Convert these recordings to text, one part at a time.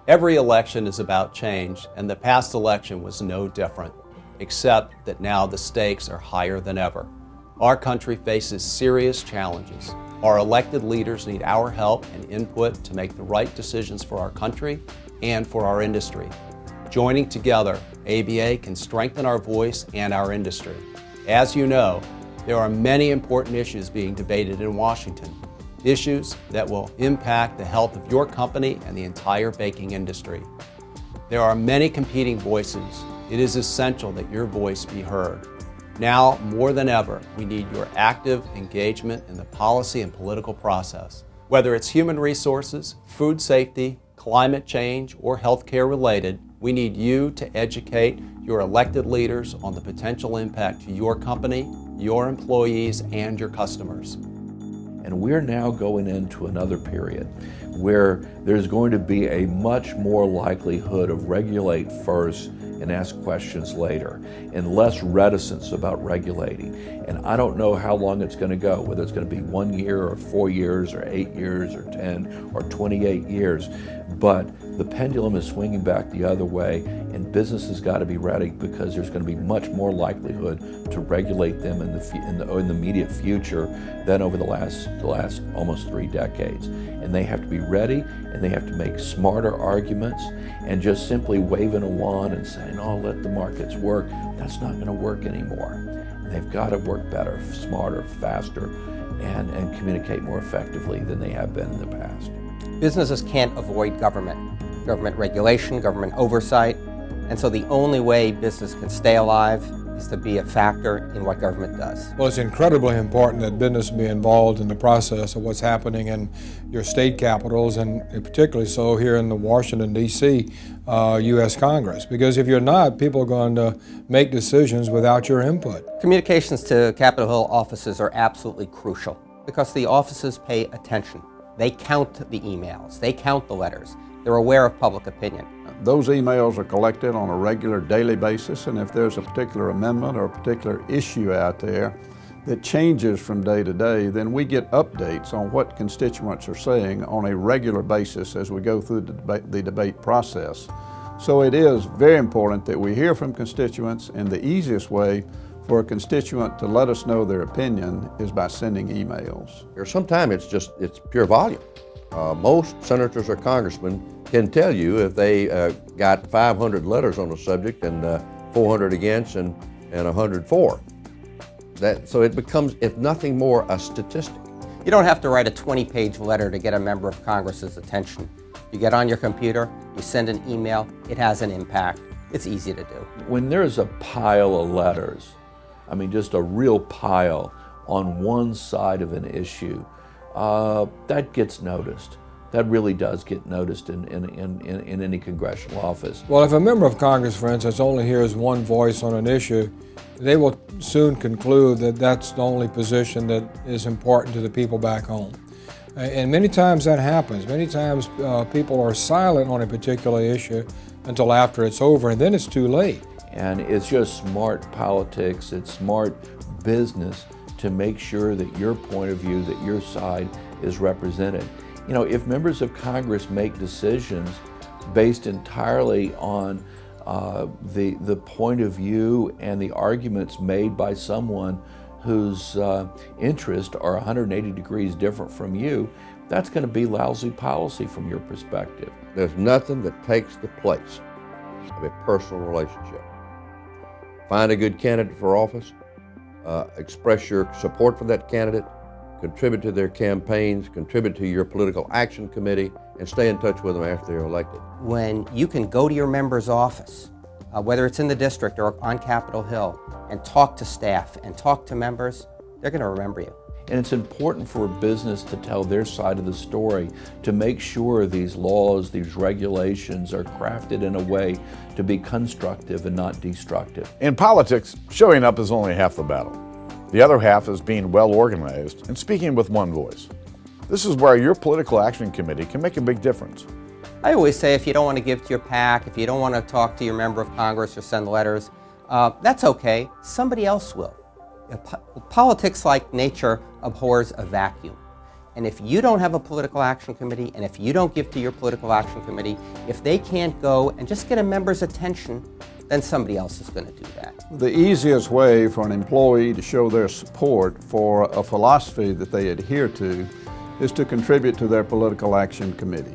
Every election is about change, and the past election was no different, except that now the stakes are higher than ever. Our country faces serious challenges. Our elected leaders need our help and input to make the right decisions for our country and for our industry. Joining together, ABA can strengthen our voice and our industry. As you know, there are many important issues being debated in Washington, issues that will impact the health of your company and the entire baking industry. There are many competing voices. It is essential that your voice be heard. Now, more than ever, we need your active engagement in the policy and political process. Whether it's human resources, food safety, climate change, or healthcare related, we need you to educate your elected leaders on the potential impact to your company, your employees, and your customers. And we're now going into another period where there's going to be a much more likelihood of regulate first and ask questions later, and less reticence about regulating. And I don't know how long it's going to go, whether it's going to be 1 year or 4 years or 8 years or 10 or 28 years, but the pendulum is swinging back the other way, and business has got to be ready because there's going to be much more likelihood to regulate them in the immediate future than over the last almost 3 decades. And they have to be ready, and they have to make smarter arguments, and just simply waving a wand and saying, oh, let the markets work, that's not going to work anymore. They've got to work better, smarter, faster, and communicate more effectively than they have been in the past. Businesses can't avoid government regulation, government oversight, and so the only way business can stay alive is to be a factor in what government does. Well, it's incredibly important that business be involved in the process of what's happening in your state capitals, and particularly so here in the Washington, D.C. U.S. Congress, because if you're not, people are going to make decisions without your input. Communications to Capitol Hill offices are absolutely crucial because the offices pay attention. They count the emails, they count the letters, they're aware of public opinion. Those emails are collected on a regular daily basis, and if there's a particular amendment or a particular issue out there that changes from day to day, then we get updates on what constituents are saying on a regular basis as we go through the debate process. So it is very important that we hear from constituents, and the easiest way for a constituent to let us know their opinion is by sending emails. Sometimes it's pure volume. Most senators or congressmen can tell you if they got 500 letters on the subject and 400 against and 100 for. So it becomes, if nothing more, a statistic. You don't have to write a 20-page letter to get a member of Congress's attention. You get on your computer, you send an email, it has an impact. It's easy to do. When there's a pile of letters, I mean just a real pile on one side of an issue, that gets noticed. That really does get noticed in any congressional office. Well, if a member of Congress, for instance, only hears one voice on an issue, they will soon conclude that that's the only position that is important to the people back home. And many times that happens. Many times people are silent on a particular issue until after it's over, and then it's too late. And it's just smart politics, it's smart business to make sure that your point of view, that your side is represented. You know, if members of Congress make decisions based entirely on the point of view and the arguments made by someone whose interests are 180 degrees different from you, that's going to be lousy policy from your perspective. There's nothing that takes the place of a personal relationship. Find a good candidate for office, express your support for that candidate, contribute to their campaigns, contribute to your political action committee, and stay in touch with them after they're elected. When you can go to your member's office, whether it's in the district or on Capitol Hill, and talk to staff and talk to members, they're going to remember you. And it's important for a business to tell their side of the story, to make sure these laws, these regulations are crafted in a way to be constructive and not destructive. In politics, showing up is only half the battle. The other half is being well organized and speaking with one voice. This is where your political action committee can make a big difference. I always say if you don't want to give to your PAC, if you don't want to talk to your member of Congress or send letters, that's okay. Somebody else will. Politics, like nature, abhors a vacuum. And if you don't have a political action committee, and if you don't give to your political action committee, if they can't go and just get a member's attention, then somebody else is going to do that. The easiest way for an employee to show their support for a philosophy that they adhere to is to contribute to their political action committee.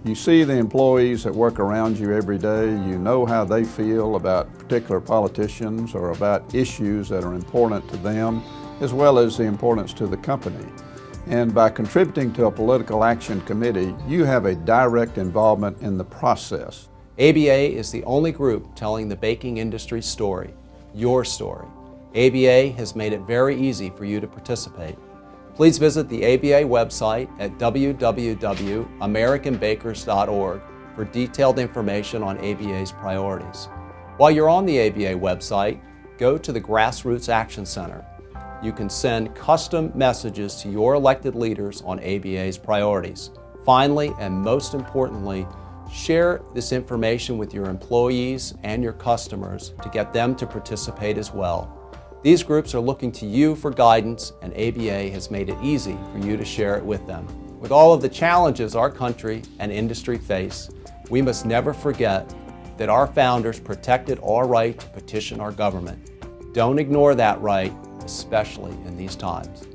You see the employees that work around you every day, you know how they feel about particular politicians or about issues that are important to them, as well as the importance to the company. And by contributing to a political action committee, you have a direct involvement in the process. ABA is the only group telling the baking industry's story, your story. ABA has made it very easy for you to participate. Please visit the ABA website at www.americanbakers.org for detailed information on ABA's priorities. While you're on the ABA website, go to the Grassroots Action Center. You can send custom messages to your elected leaders on ABA's priorities. Finally, and most importantly, share this information with your employees and your customers to get them to participate as well. These groups are looking to you for guidance, and ABA has made it easy for you to share it with them. With all of the challenges our country and industry face, we must never forget that our founders protected our right to petition our government. Don't ignore that right, especially in these times.